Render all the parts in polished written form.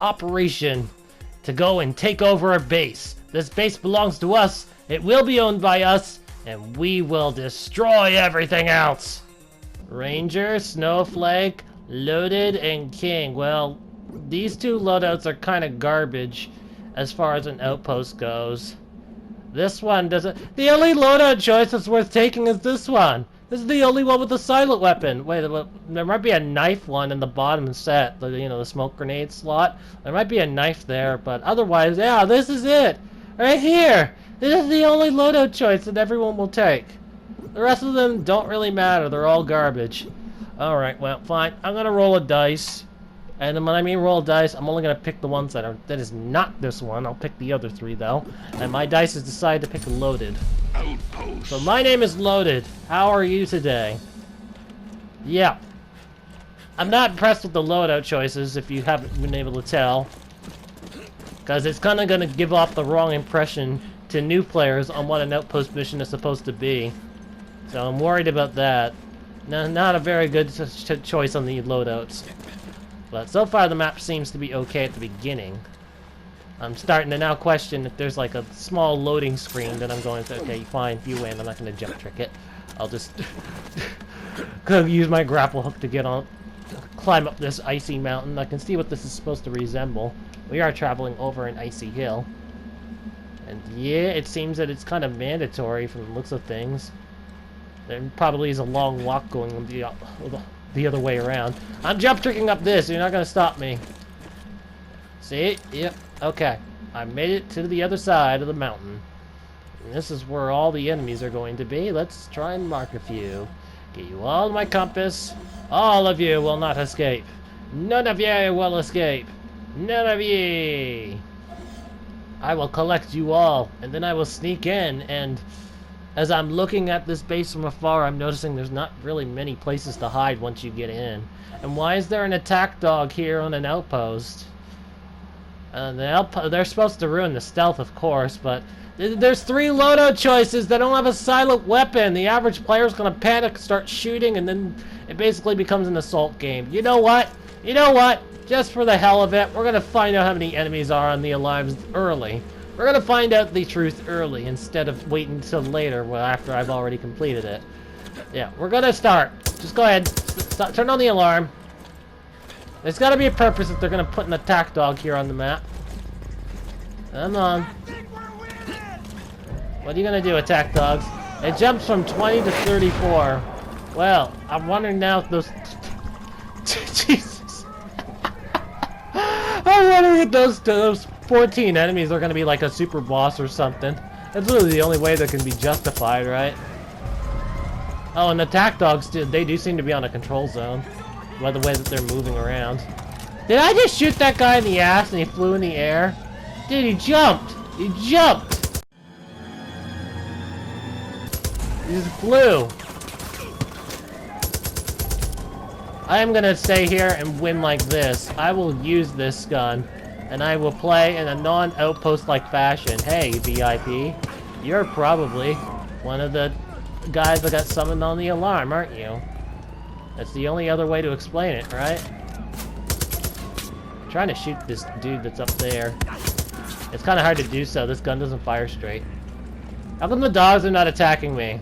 operation to go and take over our base. This base belongs to us, it will be owned by us, and we will destroy everything else. Ranger, Snowflake, Loaded, and King. Well, these two loadouts are kind of garbage as far as an outpost goes. This one doesn't... The only loadout choice that's worth taking is this one. This is the only one with a silent weapon. Wait, there might be a knife one in the bottom set. The smoke grenade slot. There might be a knife there, but otherwise, yeah, this is it. Right here. This is the only loadout choice that everyone will take. The rest of them don't really matter. They're all garbage. Alright, well, fine. I'm gonna roll a dice. And when I mean roll dice, I'm only gonna pick the ones that is not this one. I'll pick the other three though. And my dice has decided to pick Loaded. Outpost. So my name is Loaded. How are you today? Yeah. I'm not impressed with the loadout choices, if you haven't been able to tell. Because it's kinda gonna give off the wrong impression to new players on what an outpost mission is supposed to be. So I'm worried about that. No, not a very good choice on the loadouts. But so far the map seems to be okay at the beginning. I'm starting to now question if there's like a small loading screen that I'm going to... Okay, fine, you win. I'm not going to jump trick it. I'll just use my grapple hook to get on, climb up this icy mountain. I can see what this is supposed to resemble. We are traveling over an icy hill. And yeah, it seems that it's kind of mandatory from the looks of things. There probably is a long walk going the other way around. I'm jump tricking up this. You're not going to stop me. See? Yep. Okay. I made it to the other side of the mountain. And this is where all the enemies are going to be. Let's try and mark a few. Get you all my compass. All of you will not escape. None of you will escape. None of ye. I will collect you all, and then I will sneak in, and... As I'm looking at this base from afar, I'm noticing there's not really many places to hide once you get in. And why is there an attack dog here on an outpost? They're supposed to ruin the stealth, of course, but there's 3 loadout choices that don't have a silent weapon. The average player's gonna panic, start shooting, and then it basically becomes an assault game. You know what? You know what? Just for the hell of it, we're gonna find out how many enemies are on the alarms early. We're gonna find out the truth early instead of waiting until later, well, after I've already completed it. Yeah, we're gonna start. Just go ahead. Turn on the alarm. There's gotta be a purpose if they're gonna put an attack dog here on the map. Come on. What are you gonna do, attack dogs? It jumps from 20 to 34. Well, I'm wondering now if those... Jesus. I'm wondering if those 14 enemies are going to be like a super boss or something. That's really the only way that can be justified, right? Oh, and attack dogs, they do seem to be on a control zone by the way that they're moving around. Did I just shoot that guy in the ass and he flew in the air? Dude, he jumped! He jumped! He just flew. I am going to stay here and win like this. I will use this gun. And I will play in a non-outpost-like fashion. Hey, VIP, you're probably one of the guys that got summoned on the alarm, aren't you? That's the only other way to explain it, right? I'm trying to shoot this dude that's up there. It's kind of hard to do so. This gun doesn't fire straight. How come the dogs are not attacking me?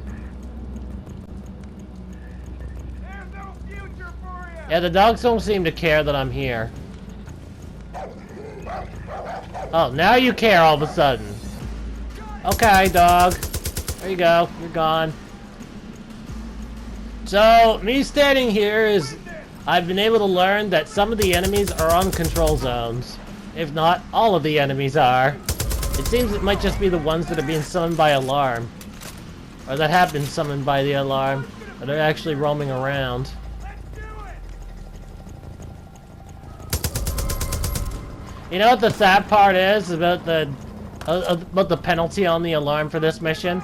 There's no future for you. Yeah, the dogs don't seem to care that I'm here. Oh, now you care all of a sudden. Okay, dog. There you go. You're gone. So, me standing here is... I've been able to learn that some of the enemies are on control zones. If not, all of the enemies are. It seems it might just be the ones that are being summoned by alarm. Or that have been summoned by the alarm. That are actually roaming around. You know what the sad part is about the penalty on the alarm for this mission?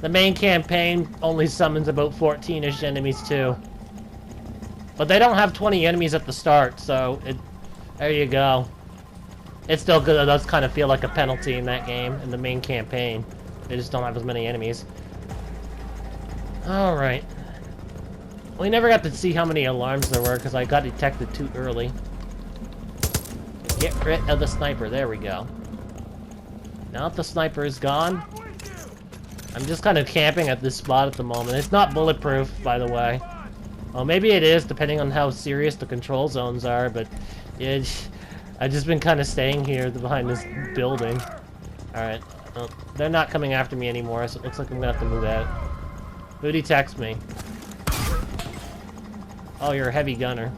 The main campaign only summons about 14-ish enemies too. But they don't have 20 enemies at the start, so there you go. It's still good. It does kind of feel like a penalty in that game, in the main campaign. They just don't have as many enemies. Alright. We never got to see how many alarms there were because I got detected too early. Get rid of the sniper. There we go. Now that the sniper is gone, I'm just kind of camping at this spot at the moment. It's not bulletproof, by the way. Well, maybe it is, depending on how serious the control zones are, but I've just been kind of staying here behind this building. Alright. Well, they're not coming after me anymore, so it looks like I'm gonna have to move out. Booty, text me. Oh, you're a heavy gunner.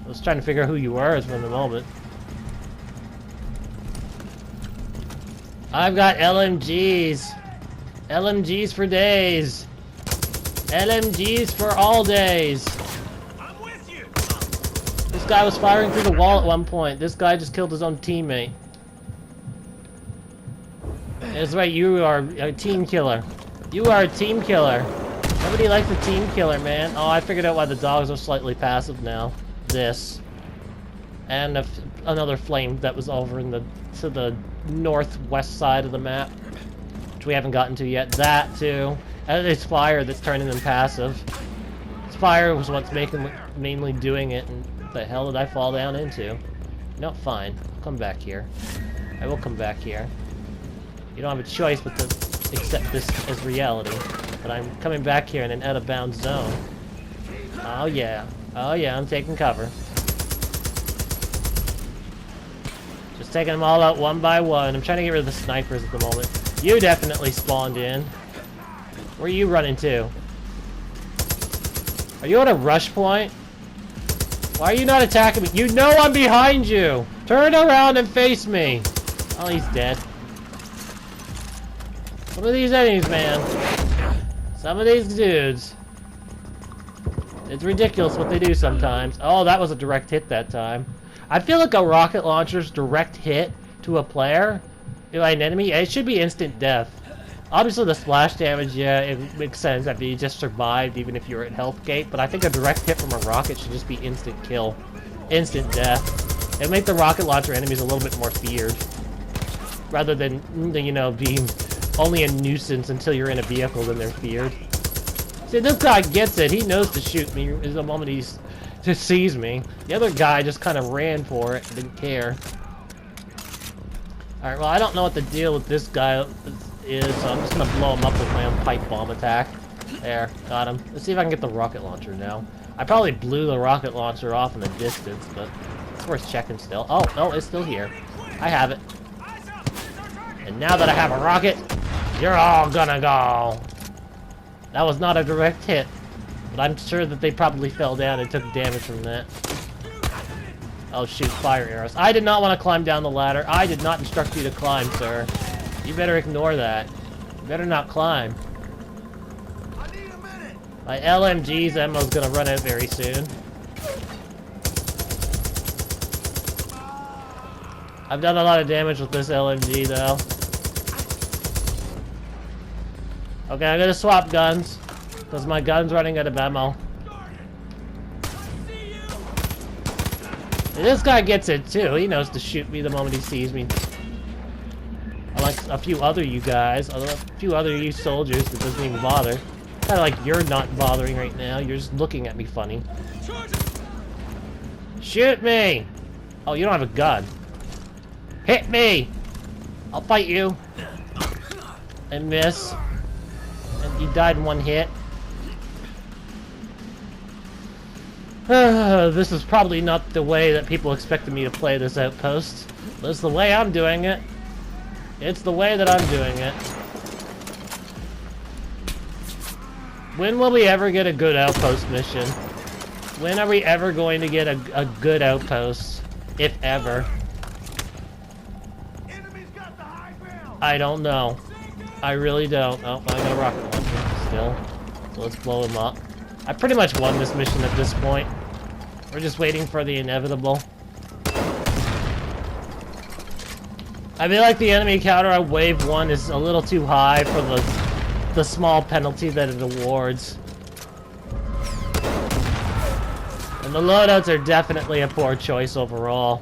I was trying to figure out who you were for the moment. I've got LMGs. LMGs for days. LMGs for all days. I'm with you. This guy was firing through the wall at one point. This guy just killed his own teammate. That's right, you are a team killer. You are a team killer. Nobody likes a team killer, man. Oh, I figured out why the dogs are slightly passive now. This. And another flame that was over in to the northwest side of the map, which we haven't gotten to yet. That, too. And it's fire that's turning them passive. It's fire was what's mainly doing it, and what the hell did I fall down into? No, fine. I'll come back here. I will come back here. You don't have a choice but to accept this as reality. But I'm coming back here in an out-of-bounds zone. Oh yeah. Oh yeah, I'm taking cover. Just taking them all out one by one. I'm trying to get rid of the snipers at the moment. You definitely spawned in. Where are you running to? Are you at a rush point? Why are you not attacking me? You know I'm behind you! Turn around and face me! Oh, he's dead. Some of these enemies, man. Some of these dudes. It's ridiculous what they do sometimes. Oh, that was a direct hit that time. I feel like a rocket launcher's direct hit to a player, an enemy, it should be instant death. Obviously the splash damage, yeah, it makes sense that you just survived even if you're at health gate, but I think a direct hit from a rocket should just be instant kill. Instant death. It'd make the rocket launcher enemies a little bit more feared. Rather than, you know, being only a nuisance until you're in a vehicle, then they're feared. See, this guy gets it. He knows to shoot me the moment he just sees me. The other guy just kind of ran for it, didn't care. Alright, well, I don't know what the deal with this guy is, so I'm just gonna blow him up with my own pipe bomb attack. There, got him. Let's see if I can get the rocket launcher now. I probably blew the rocket launcher off in the distance, but it's worth checking still. Oh, no, it's still here. I have it. And now that I have a rocket, you're all gonna go. That was not a direct hit, but I'm sure that they probably fell down and took damage from that. Oh shoot, fire arrows. I did not want to climb down the ladder. I did not instruct you to climb, sir. You better ignore that. You better not climb. I need a minute. My LMG's ammo's gonna run out very soon. I've done a lot of damage with this LMG though. Okay, I'm gonna swap guns, because my gun's running out of ammo. And this guy gets it too. He knows to shoot me the moment he sees me. Unlike a few other you guys, a few other you soldiers that doesn't even bother. Kind of like you're not bothering right now. You're just looking at me funny. Shoot me! Oh, you don't have a gun. Hit me! I'll fight you. And miss. And you died in one hit. This is probably not the way that people expected me to play this Outpost. But it's the way I'm doing it. It's the way that I'm doing it. When will we ever get a good Outpost mission? When are we ever going to get a good Outpost? If ever. Enemy's got the high ground. I don't know. I really don't. Oh, I got a rocket launcher still. So let's blow him up. I pretty much won this mission at this point. We're just waiting for the inevitable. I feel like the enemy counter on wave 1 is a little too high for the small penalty that it awards. And the loadouts are definitely a poor choice overall.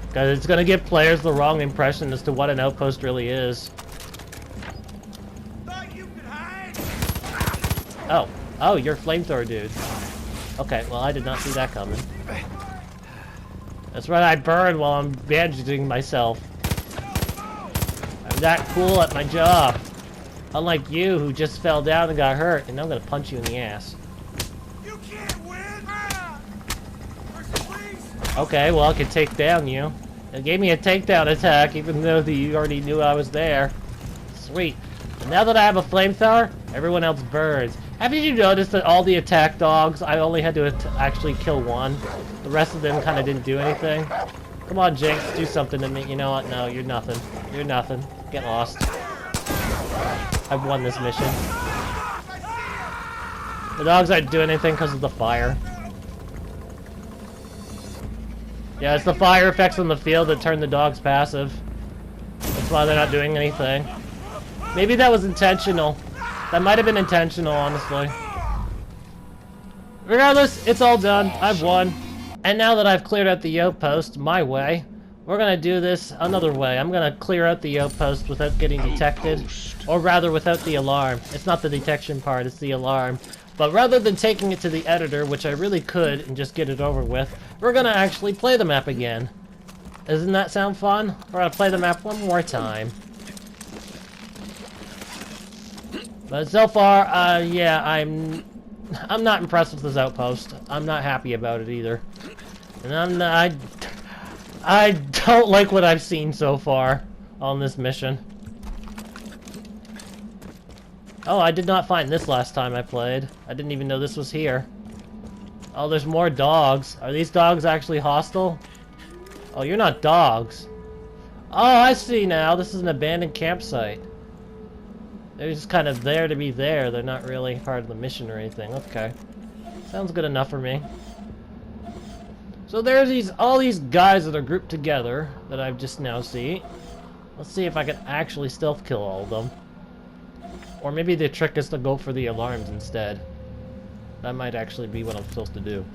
Because it's going to give players the wrong impression as to what an Outpost really is. Thought you could hide. Oh, you're flamethrower dude. Okay, well I did not see that coming. That's right, I burn while I'm bandaging myself. I'm that cool at my job. Unlike you, who just fell down and got hurt, and I'm gonna punch you in the ass. You can't win! Mercy, please! Okay, well, I can take down you. It gave me a takedown attack, even though you already knew I was there. Sweet. And now that I have a flamethrower, everyone else burns. Haven't you noticed that all the attack dogs, I only had to actually kill one? The rest of them kind of didn't do anything. Come on, Jinx, do something to me. You know what? No, you're nothing. You're nothing. Get lost. I've won this mission. The dogs aren't doing anything because of the fire. Yeah, it's the fire effects on the field that turn the dogs passive. That's why they're not doing anything. Maybe that was intentional. That might have been intentional, honestly. Regardless, it's all done. I've won. And now that I've cleared out the outpost my way, we're gonna do this another way. I'm gonna clear out the outpost without getting detected. Or rather, without the alarm. It's not the detection part, it's the alarm. But rather than taking it to the editor, which I really could, and just get it over with, we're gonna actually play the map again. Doesn't that sound fun? We're gonna play the map one more time. But so far, yeah, I'm not impressed with this outpost. I'm not happy about it either. And I don't like what I've seen so far on this mission. Oh, I did not find this last time I played. I didn't even know this was here. Oh, there's more dogs. Are these dogs actually hostile? Oh, you're not dogs. Oh, I see now. This is an abandoned campsite. They're just kind of there to be there. They're not really part of the mission or anything. Okay. Sounds good enough for me. So there's all these guys that are grouped together that I've just now see. Let's see if I can actually stealth kill all of them. Or maybe the trick is to go for the alarms instead. That might actually be what I'm supposed to do.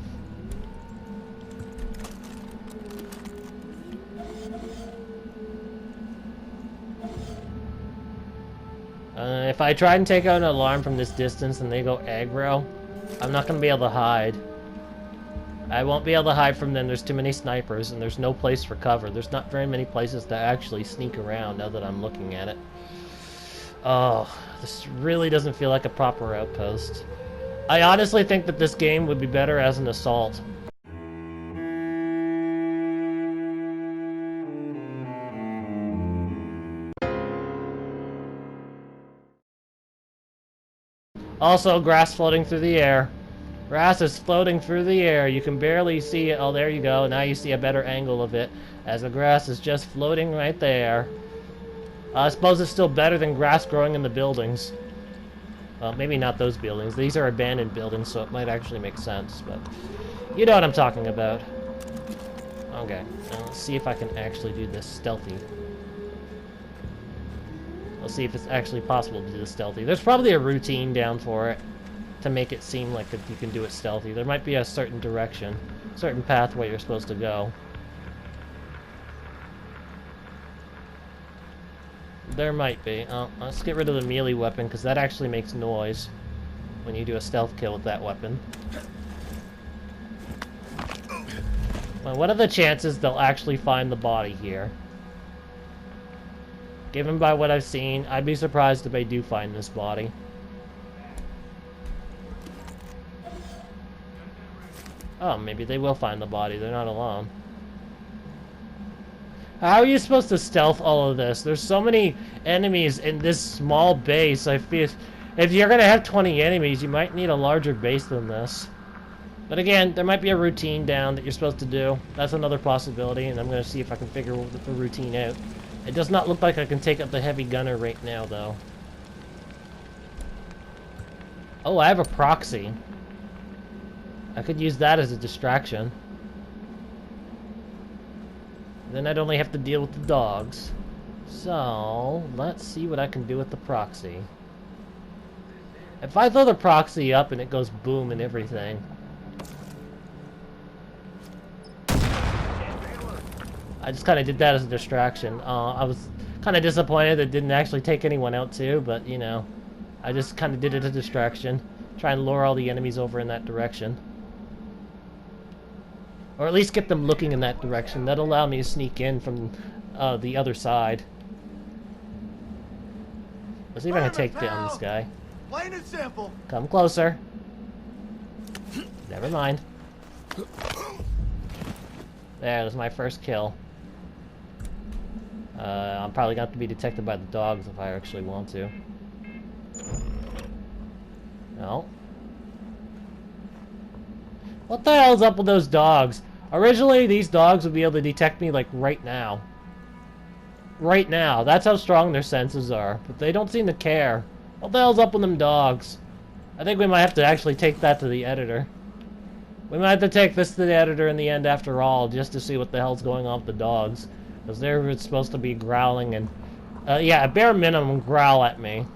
If I try and take out an alarm from this distance and they go aggro, I'm not going to be able to hide. I won't be able to hide from them. There's too many snipers and there's no place for cover. There's not very many places to actually sneak around now that I'm looking at it. Oh, this really doesn't feel like a proper outpost. I honestly think that this game would be better as an assault. Also, grass floating through the air. Grass is floating through the air. You can barely see it. Oh, there you go. Now you see a better angle of it, as the grass is just floating right there. I suppose it's still better than grass growing in the buildings. Well, maybe not those buildings. These are abandoned buildings, so it might actually make sense, but you know what I'm talking about. Okay, now let's see if I can actually do this stealthy. Let's see if it's actually possible to do this stealthy. There's probably a routine down for it to make it seem like that you can do it stealthy. There might be a certain direction, certain pathway you're supposed to go. There might be. Oh, let's get rid of the melee weapon, because that actually makes noise when you do a stealth kill with that weapon. Well, what are the chances they'll actually find the body here? Given by what I've seen, I'd be surprised if they do find this body. Oh, maybe they will find the body. They're not alone. How are you supposed to stealth all of this? There's so many enemies in this small base. I feel if you're going to have 20 enemies, you might need a larger base than this. But again, there might be a routine down that you're supposed to do. That's another possibility, and I'm going to see if I can figure the routine out. It does not look like I can take up the heavy gunner right now, though. Oh, I have a proxy. I could use that as a distraction. Then I'd only have to deal with the dogs. So, let's see what I can do with the proxy. If I throw the proxy up and it goes boom and everything... I just kind of did that as a distraction. I was kind of disappointed that it didn't actually take anyone out too, but you know, I just kind of did it as a distraction. Try and lure all the enemies over in that direction. Or at least get them looking in that direction. That'll allow me to sneak in from the other side. Let's see if I can take down this guy. Plain and simple. Come closer. Never mind. There's my first kill. I'm probably going to have to be detected by the dogs if I actually want to. No. What the hell's up with those dogs? Originally, these dogs would be able to detect me, like, right now. Right now. That's how strong their senses are. But they don't seem to care. What the hell's up with them dogs? I think we might have to actually take that to the editor. We might have to take this to the editor in the end after all, just to see what the hell's going on with the dogs. Because they're supposed to be growling and... yeah, at bare minimum, growl at me.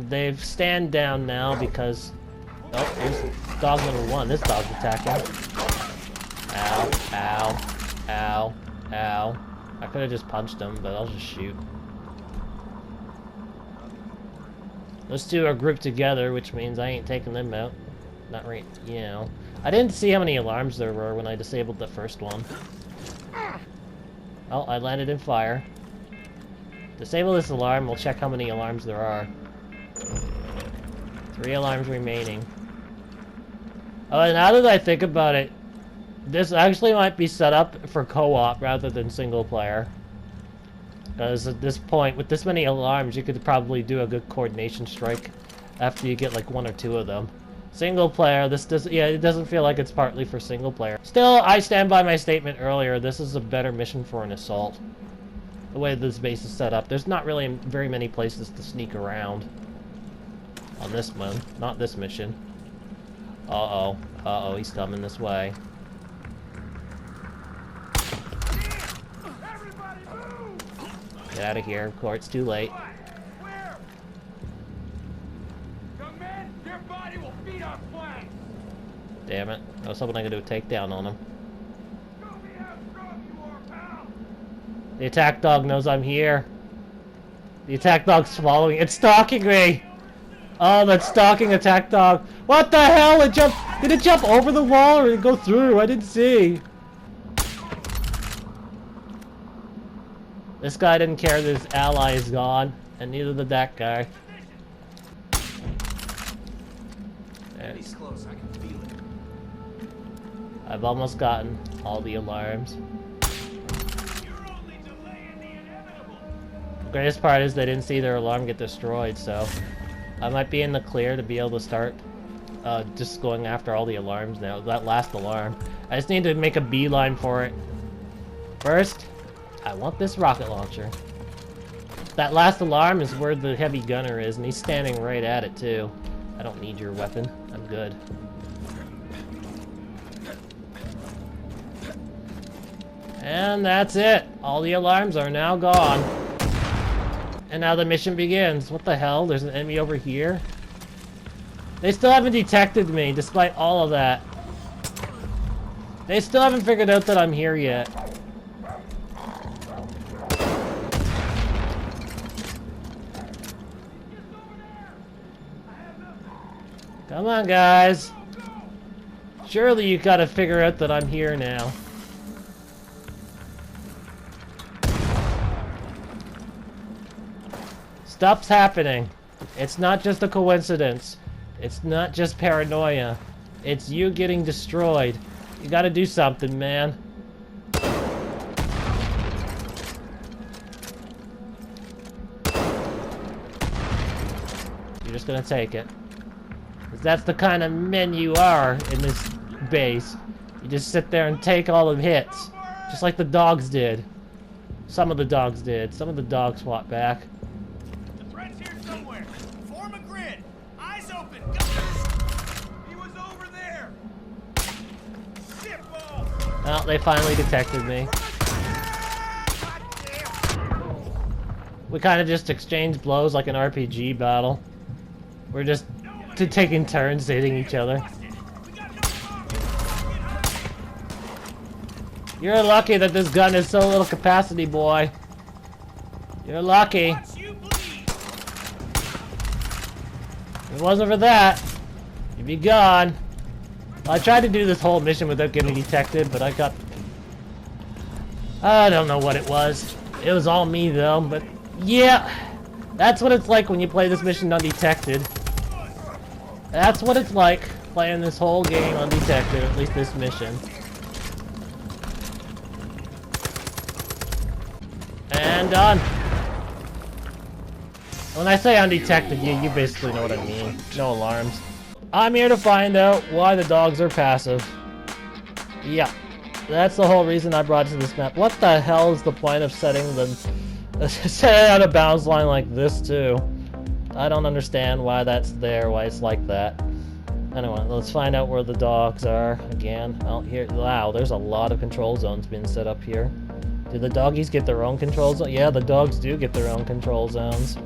They've stand down now because... Oh, here's dog number one. This dog's attacking. Ow, ow, ow, ow. I could have just punched him, but I'll just shoot. Those two are grouped together, which means I ain't taking them out. Not right, you know. I didn't see how many alarms there were when I disabled the first one. Oh, I landed in fire. Disable this alarm, we'll check how many alarms there are. 3 alarms remaining. Oh, and now that I think about it, this actually might be set up for co-op rather than single player. Because at this point, with this many alarms, you could probably do a good coordination strike after you get like 1 or 2 of them. Single player, this does, yeah, it doesn't feel like it's partly for single player. Still, I stand by my statement earlier, this is a better mission for an assault. The way this base is set up, there's not really very many places to sneak around. On this one, not this mission. Uh-oh, uh-oh, he's coming this way. Get out of here, of course, it's too late. Where? Young man, your body will feed our flank. Damn it, I was hoping I could do a takedown on him. Show me how strong you are, pal. The attack dog knows I'm here. The attack dog's following, it's stalking me! Oh, that stalking attack dog. What the hell? It jumped. Did it jump over the wall or did it go through? I didn't see. This guy didn't care that his ally is gone, and neither did that guy. He's close, I can feel it. I've almost gotten all the alarms. You're only delaying the inevitable. The greatest part is they didn't see their alarm get destroyed, so I might be in the clear to be able to start just going after all the alarms now. That last alarm. I just need to make a beeline for it. First, I want this rocket launcher. That last alarm is where the heavy gunner is, and he's standing right at it too. I don't need your weapon. I'm good. And that's it. All the alarms are now gone. And now the mission begins. What the hell? There's an enemy over here? They still haven't detected me, despite all of that. They still haven't figured out that I'm here yet. Come on, guys. Surely you gotta figure out that I'm here now. Stuff's happening. It's not just a coincidence. It's not just paranoia. It's you getting destroyed. You gotta do something, man. You're just gonna take it. 'Cause that's the kind of men you are in this base. You just sit there and take all the hits. Just like the dogs did. Some of the dogs did. Some of the dogs fought back. The threat's here somewhere. Form a grid. Eyes open. Gunners. He was over there. Shitball. Well, they finally detected me. We kind of just exchanged blows like an RPG battle. We're just taking turns hitting each other. You're lucky that this gun is so little capacity, boy. You're lucky. If it wasn't for that, you'd be gone. I tried to do this whole mission without getting detected, but I don't know what it was. It was all me though, but yeah. That's what it's like when you play this mission undetected. That's what it's like playing this whole game undetected, at least this mission. And done. When I say undetected, you basically know what I mean. No alarms. I'm here to find out why the dogs are passive. Yeah. That's the whole reason I brought it to this map. What the hell is the point of setting out a bounds line like this too? I don't understand why that's there, why it's like that. Anyway, let's find out where the dogs are again. Oh, here, wow, there's a lot of control zones being set up here. Do the doggies get their own control zone? Yeah, the dogs do get their own control zones.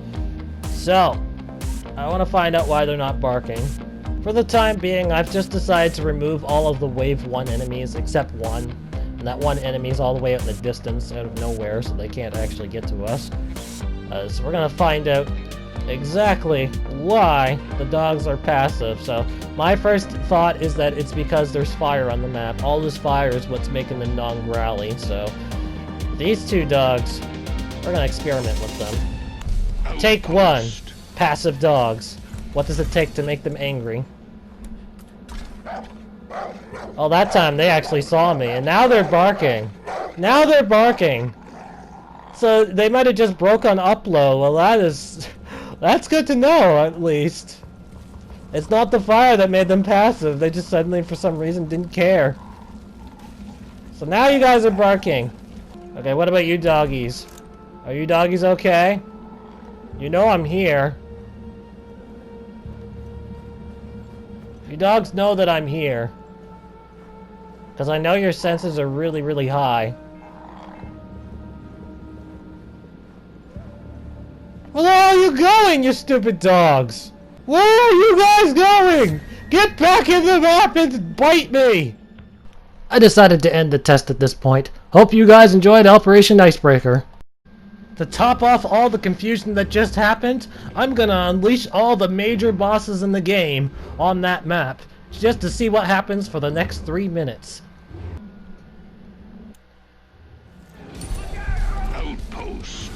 So, I want to find out why they're not barking. For the time being, I've just decided to remove all of the Wave 1 enemies except one. And that one enemy is all the way out in the distance, out of nowhere, so they can't actually get to us. So we're gonna find out exactly why the dogs are passive. So, my first thought is that it's because there's fire on the map. All this fire is what's making them non-rally, so... These two dogs, we're gonna experiment with them. Take one. Passive dogs. What does it take to make them angry? Oh, that time they actually saw me, and now they're barking. Now they're barking. So they might have just broke on upload. Well, that's good to know, at least. It's not the fire that made them passive. They just suddenly, for some reason, didn't care. So now you guys are barking. Okay, what about you doggies? Are you doggies okay? You know I'm here. You dogs know that I'm here. Because I know your senses are really, really high. Where are you going, you stupid dogs? Where are you guys going? Get back in the map and bite me! I decided to end the test at this point. Hope you guys enjoyed Operation Icebreaker. To top off all the confusion that just happened, I'm gonna unleash all the major bosses in the game on that map, just to see what happens for the next 3 minutes. Outpost.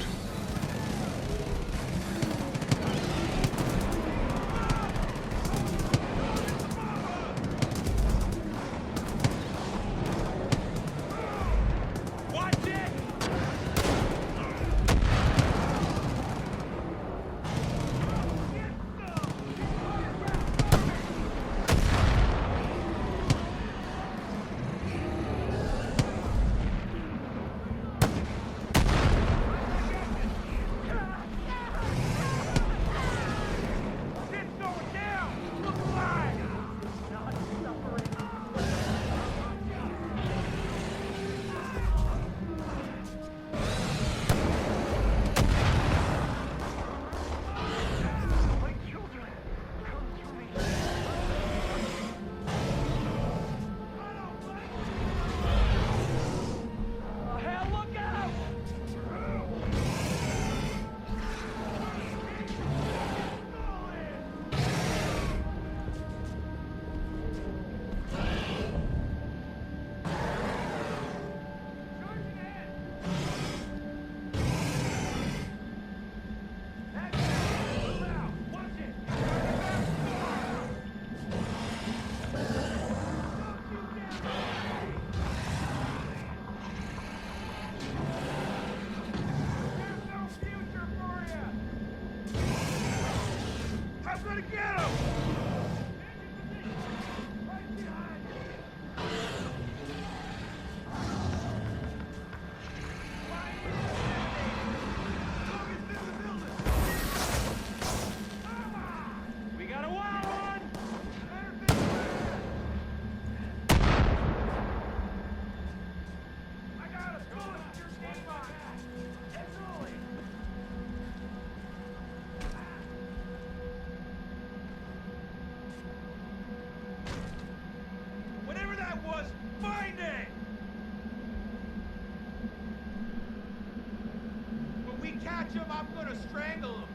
Catch him, I'm gonna strangle him.